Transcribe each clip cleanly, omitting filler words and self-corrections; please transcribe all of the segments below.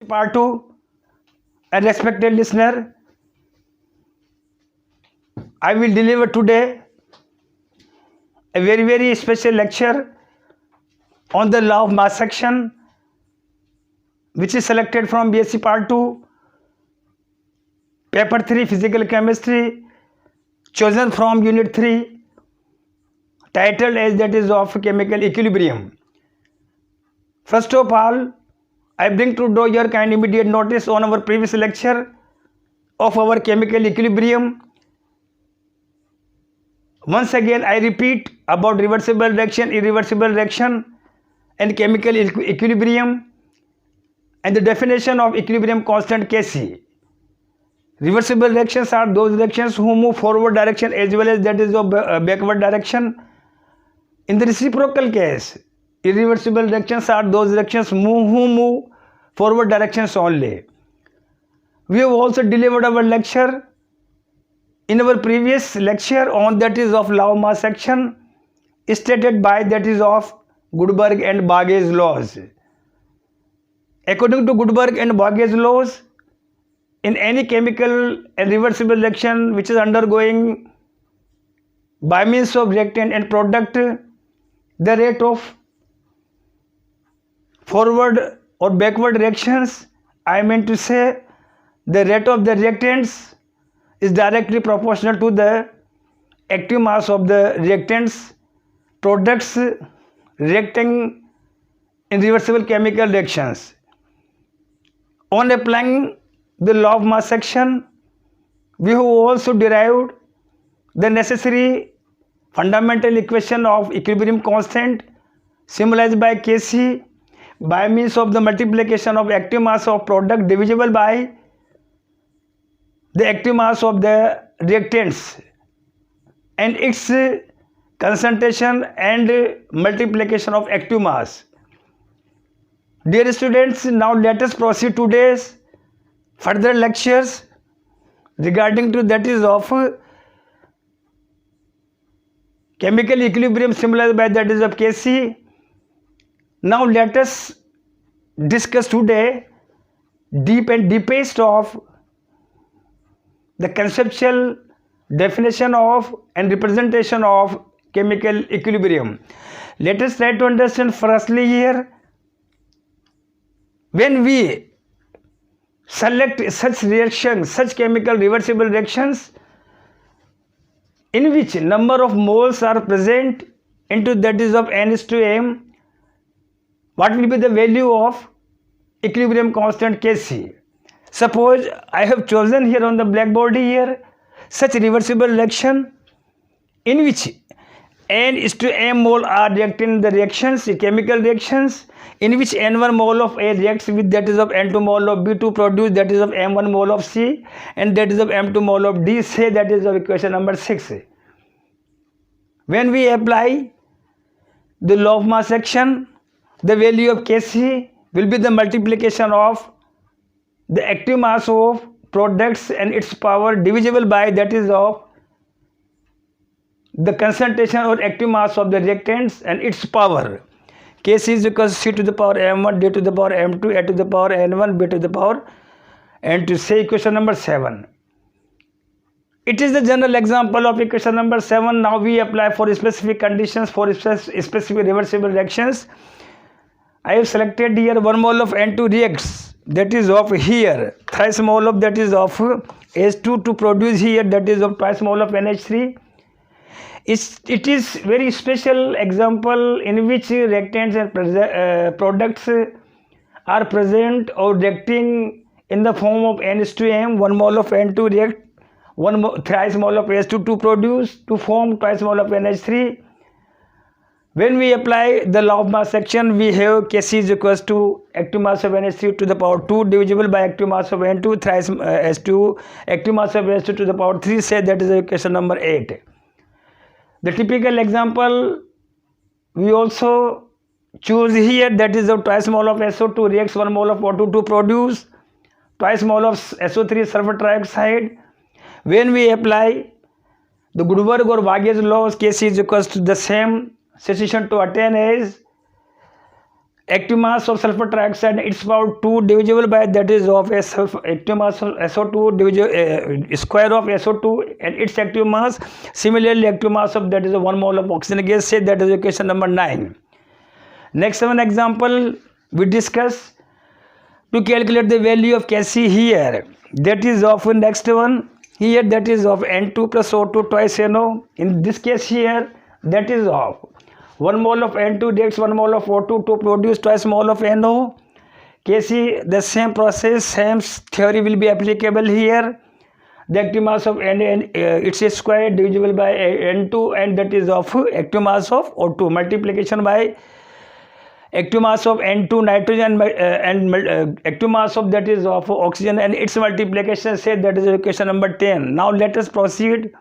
part 2. And respected listener, I will deliver today a very special lecture on the law of mass section, which is selected from BSc part 2, paper 3, physical chemistry, chosen from unit 3, titled as that is of chemical equilibrium. First of all, I bring to draw your kind immediate notice on our previous lecture of our chemical equilibrium. Once again, I repeat about reversible reaction, irreversible reaction, and chemical equilibrium, and the definition of equilibrium constant Kc. Reversible reactions are those reactions who move forward direction as well as that is of backward direction. In the reciprocal case, irreversible reactions are those reactions who move forward directions only. We have also delivered our lecture in our previous lecture on that is of law of mass action, stated by that is of Goldberg and Bargès laws. According to Goldberg and Bargès laws, in any chemical and reversible reaction which is undergoing by means of reactant and product, the rate of forward or backward reactions, I mean to say the rate of the reactants is directly proportional to the active mass of the reactants, products reacting in reversible chemical reactions. On applying the law of mass action, we have also derived the necessary fundamental equation of equilibrium constant symbolized by Kc by means of the multiplication of active mass of product divisible by the active mass of the reactants and its concentration and multiplication of active mass. Dear students, now let us proceed today's further lectures regarding to that is of chemical equilibrium symbolized by that is of Kc. Now let us discuss today deep and deepest of the conceptual definition of and representation of chemical equilibrium. Let us try to understand firstly here, when we select such reactions, such chemical reversible reactions in which number of moles are present into that is of n:m, what will be the value of equilibrium constant Kc? Suppose I have chosen here on the blackboard here such reversible reaction in which n:m mole are reacting in the reactions, chemical reactions, in which n1 mole of A reacts with that is of n2 mole of B to produce that is of m1 mole of C and that is of m2 mole of D. Say that is of equation number 6. When we apply the law of mass action, the value of Kc will be the multiplication of the active mass of products and its power divisible by that is of the concentration or active mass of the reactants and its power. Kc is equals C to the power m1, D to the power m2, A to the power n1, B to the power n2. Say equation number 7. It is the general example of equation number 7. Now we apply for specific conditions for specific reversible reactions. I have selected here 1 mole of n2 reacts that is of here thrice mole of that is of H2 to produce here that is of twice mole of NH3. It is very special example in which reactants and products are present or reacting in the form of n:m, 1 mole of n2 react thrice mole of H2 to produce to form twice mole of NH3. When we apply the law of mass action, we have Kc is equals to active mass of NH3 to the power 2 divisible by active mass of N2 thrice H2 active mass of H2 to the power 3. Say that is equation number 8. The typical example we also choose here that is of twice mole of SO2 reacts 1 mole of O2 to produce twice mole of SO3 sulfur trioxide. When we apply the Goldberg or Bargès laws, Kc is equals to the same. Situation to attain is active mass of sulfur trioxide, its power 2 divisible by that is of a active mass of SO2 divisible square of SO2 and its active mass. Similarly, active mass of that is a 1 mole of oxygen gas. Say that is equation number 9. Next one example we discuss to calculate the value of Kc here. That is of next one here, that is of N2 plus O2 twice NO. In this case here, that is of 1 mole of N2 takes 1 mole of O2 to produce twice mole of NO. Kc, the same process, same theory will be applicable here. The active mass of N, it's a square divisible by N2 and that is of active mass of O2 multiplication by active mass of N2 nitrogen and active mass of that is of oxygen and its multiplication. Say that is equation number 10. Now let us proceed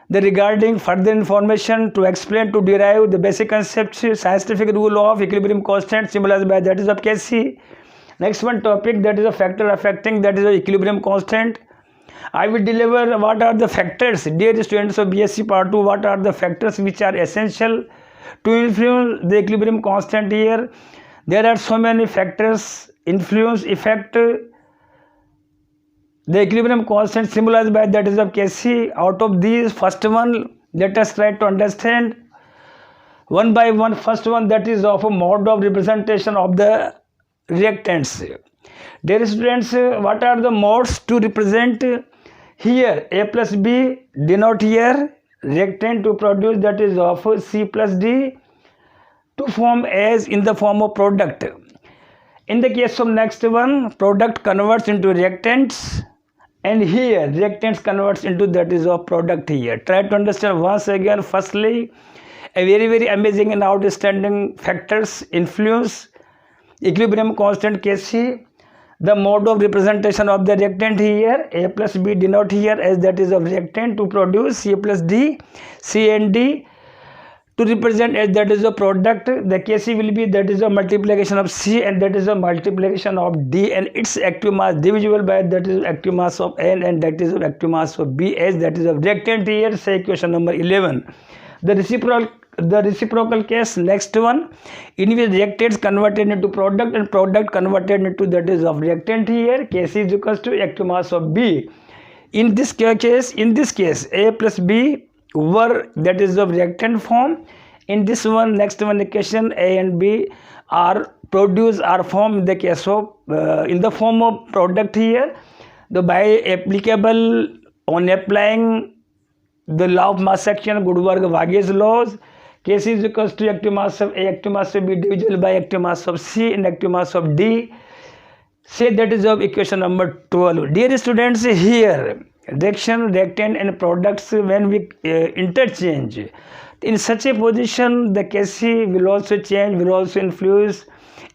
the regarding further information to explain to derive the basic concept scientific rule of equilibrium constant symbolized by that is of Kc. Next one topic, that is a factor affecting that is the equilibrium constant. I will deliver what are the factors, dear students of BSc part 2, what are the factors which are essential to influence the equilibrium constant here. There are so many factors influence effect the equilibrium constant symbolized by that is of Kc. Out of these, first one, let us try to understand one by one. First one, that is of a mode of representation of the reactants. Dear students, what are the modes to represent here? A plus B denote here reactant to produce that is of C plus D to form as in the form of product. In the case of next one, product converts into reactants and here reactants converts into that is of product here. Try to understand once again. Firstly, a very amazing and outstanding factors influence equilibrium constant Kc. The mode of representation of the reactant here, A plus B denote here as that is of reactant to produce C plus D, C and D to represent as that is a product. The Kc will be that is a multiplication of C and that is a multiplication of D and its active mass divisible by that is active mass of N and that is of active mass of B as that is of reactant here. Say equation number 11. The reciprocal case, next one, in which reactants converted into product and product converted into that is of reactant here. Kc is equals to active mass of B. In this case, A plus B were that is of reactant form. In this one, next one equation, A and B are formed in the case of in the form of product here. The by applicable on applying the law of mass action, Gutenberg-Varghese laws, Kc is equals to active mass of A, active mass of B divisible by active mass of C and active mass of D. Say that is of equation number 12. Dear students, here reaction, reactant and products when we interchange, in such a position the Kc will also change, will also influence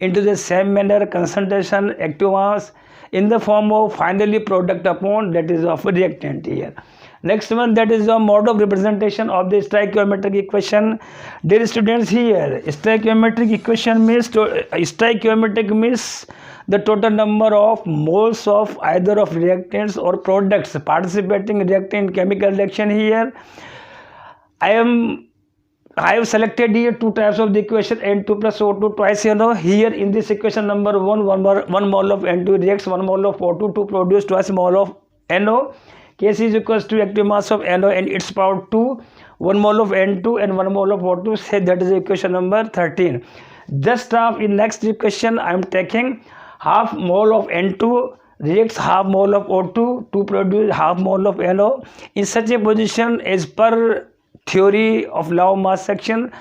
into the same manner concentration, active mass in the form of finally product upon that is of reactant here. Next one, that is the mode of representation of the stoichiometric equation. Dear students, here stoichiometric equation means stoichiometric means the total number of moles of either of reactants or products participating reactant chemical reaction here. I have selected here two types of the equation, N2 plus O2 twice NO. Here in this equation number 1, 1 mole of N2 reacts 1 mole of O2 to produce twice mole of NO. Kc is equals to active mass of NO and its power 2, 1 mole of N2 and 1 mole of O2. Say that is equation number 13. Just in next equation I am taking half mole of N2 reacts half mole of O2 to produce half mole of NO. In such a position, as per theory of law of mass action,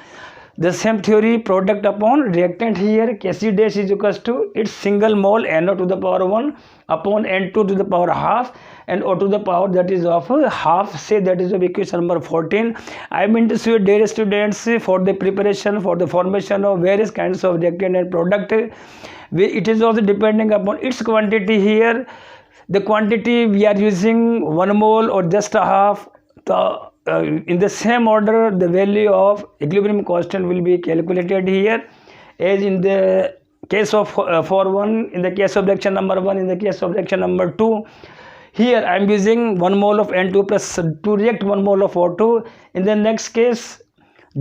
the same theory, product upon reactant here, Kc dash is equals to its single mole NO to the power 1 upon N2 to the power half and O to the power that is of half. Say that is of equation number 14. I mean to say, dear students, for the preparation for the formation of various kinds of reactant and product, it is also depending upon its quantity here. The quantity we are using 1 mole or just a half. In the same order, the value of equilibrium constant will be calculated here, as in the case of for 1, in the case of reaction number 1, in the case of reaction number 2. Here I am using 1 mole of N2 plus to react 1 mole of O2. In the next case,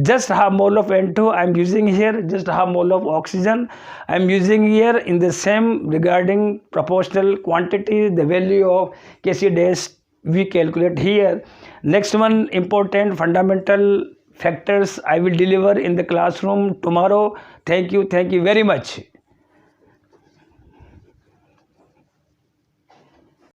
just half mole of N2 I am using here, just half mole of oxygen I am using here. In the same regarding proportional quantity, the value of Kc dash we calculate here. Next one, important fundamental factors I will deliver in the classroom tomorrow. Thank you very much.